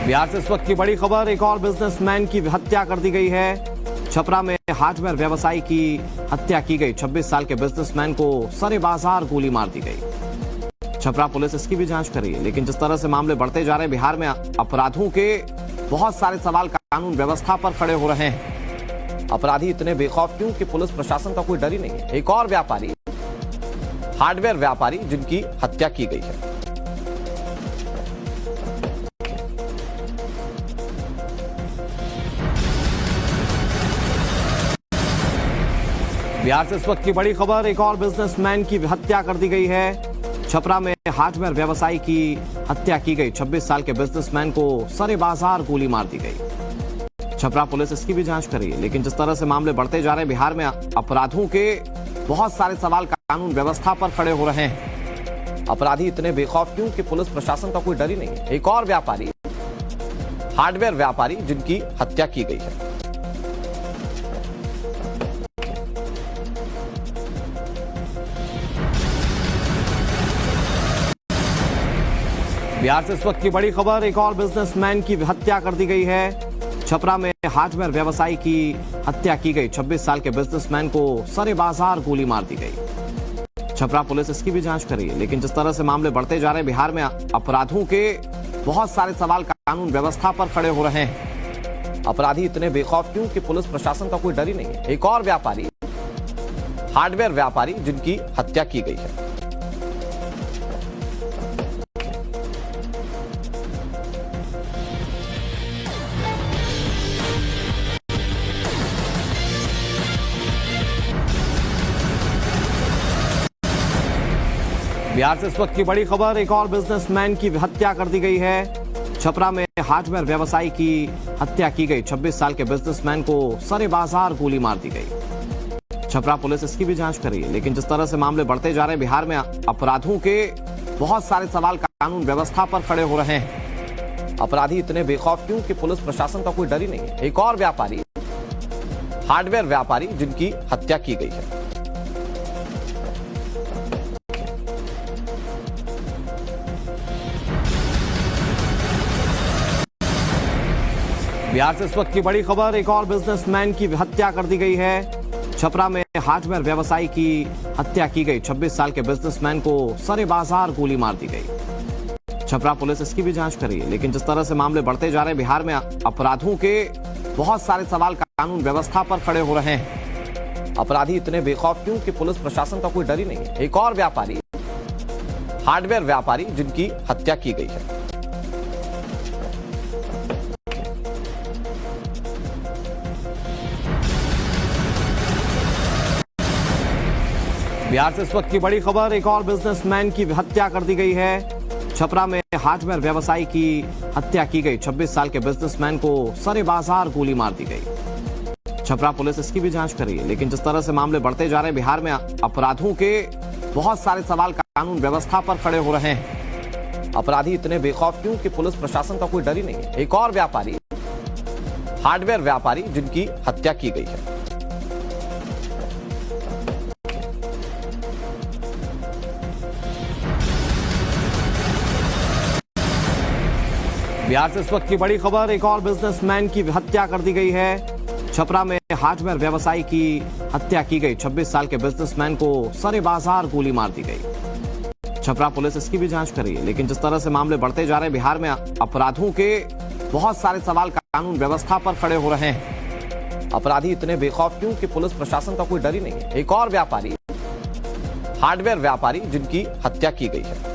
बिहार से इस वक्त की बड़ी खबर, एक और बिजनेसमैन की हत्या कर दी गई है। छपरा में हार्डवेयर व्यवसायी की हत्या की गई। 26 साल के बिजनेसमैन को सरे बाजार गोली मार दी गई। छपरा पुलिस इसकी भी जांच कर रही है, लेकिन जिस तरह से मामले बढ़ते जा रहे हैं, बिहार में अपराधों के बहुत सारे सवाल कानून व्यवस्था पर खड़े हो रहे हैं। अपराधी इतने बेखौफ क्यों कि पुलिस प्रशासन का कोई डर ही नहीं है। एक और व्यापारी, हार्डवेयर व्यापारी, जिनकी हत्या की गई है। बिहार से इस वक्त की बड़ी खबर, एक और बिजनेसमैन की हत्या कर दी गई है। छपरा में हार्डवेयर व्यवसायी की हत्या की गई। 26 साल के बिजनेसमैन को सरे बाजार गोली मार दी गई। छपरा पुलिस इसकी भी जांच कर रही है, लेकिन जिस तरह से मामले बढ़ते जा रहे हैं, बिहार में अपराधों के बहुत सारे सवाल कानून व्यवस्था पर खड़े हो रहे हैं। अपराधी इतने बेखौफ क्यों कि पुलिस प्रशासन का कोई डर ही नहीं है। एक और व्यापारी, हार्डवेयर व्यापारी, जिनकी हत्या की गई है। बिहार से इस वक्त की बड़ी खबर, एक और बिजनेसमैन की हत्या कर दी गई है। छपरा में हार्डवेयर व्यवसायी की हत्या की गई। 26 साल के बिजनेसमैन को सरे बाजार गोली मार दी गई। छपरा पुलिस इसकी भी जांच कर रही है, लेकिन जिस तरह से मामले बढ़ते जा रहे हैं, बिहार में अपराधों के बहुत सारे सवाल कानून व्यवस्था पर खड़े हो रहे हैं। अपराधी इतने बेखौफ क्यों कि पुलिस प्रशासन का कोई डर ही नहीं है। एक और व्यापारी, हार्डवेयर व्यापारी, जिनकी हत्या की गई है। बिहार से इस वक्त की बड़ी खबर, एक और बिजनेसमैन की हत्या कर दी गई है। छपरा में हार्डवेयर व्यवसायी की हत्या की गई। 26 साल के बिजनेसमैन को सरे बाजार गोली मार दी गई। छपरा पुलिस इसकी भी जांच कर रही है, लेकिन जिस तरह से मामले बढ़ते जा रहे हैं, बिहार में अपराधों के बहुत सारे सवाल कानून व्यवस्था पर खड़े हो रहे हैं। अपराधी इतने बेखौफ क्यों कि पुलिस प्रशासन का कोई डर ही नहीं है। एक और व्यापारी, हार्डवेयर व्यापारी, जिनकी हत्या की गई है। बिहार से इस वक्त की बड़ी खबर, एक और बिजनेसमैन की हत्या कर दी गई है। छपरा में हार्डवेयर व्यवसायी की हत्या की गई। 26 साल के बिजनेसमैन को सरे बाजार गोली मार दी गई। छपरा पुलिस इसकी भी जांच कर रही है, लेकिन जिस तरह से मामले बढ़ते जा रहे हैं, बिहार में अपराधों के बहुत सारे सवाल कानून व्यवस्था पर खड़े हो रहे हैं। अपराधी इतने बेखौफ क्यों कि पुलिस प्रशासन का कोई डर ही नहीं है। एक और व्यापारी, हार्डवेयर व्यापारी, जिनकी हत्या की गई है। बिहार से इस वक्त की बड़ी खबर, एक और बिजनेसमैन की हत्या कर दी गई है। छपरा में हार्डवेयर व्यवसायी की हत्या की गई। 26 साल के बिजनेसमैन को सरे बाजार गोली मार दी गई। छपरा पुलिस इसकी भी जांच कर रही है, लेकिन जिस तरह से मामले बढ़ते जा रहे हैं, बिहार में अपराधों के बहुत सारे सवाल कानून व्यवस्था पर खड़े हो रहे हैं। अपराधी इतने बेखौफ क्यों कि पुलिस प्रशासन का कोई डर ही नहीं है। एक और व्यापारी, हार्डवेयर व्यापारी, जिनकी हत्या की गई है। बिहार से इस वक्त की बड़ी खबर, एक और बिजनेसमैन की हत्या कर दी गई है। छपरा में हार्डवेयर व्यवसायी की हत्या की गई। 26 साल के बिजनेसमैन को सरे बाजार गोली मार दी गई। छपरा पुलिस इसकी भी जांच कर रही है, लेकिन जिस तरह से मामले बढ़ते जा रहे हैं, बिहार में अपराधों के बहुत सारे सवाल कानून व्यवस्था पर खड़े हो रहे हैं। अपराधी इतने बेखौफ क्यों कि पुलिस प्रशासन का कोई डर ही नहीं है। एक और व्यापारी, हार्डवेयर व्यापारी, जिनकी हत्या की गई है।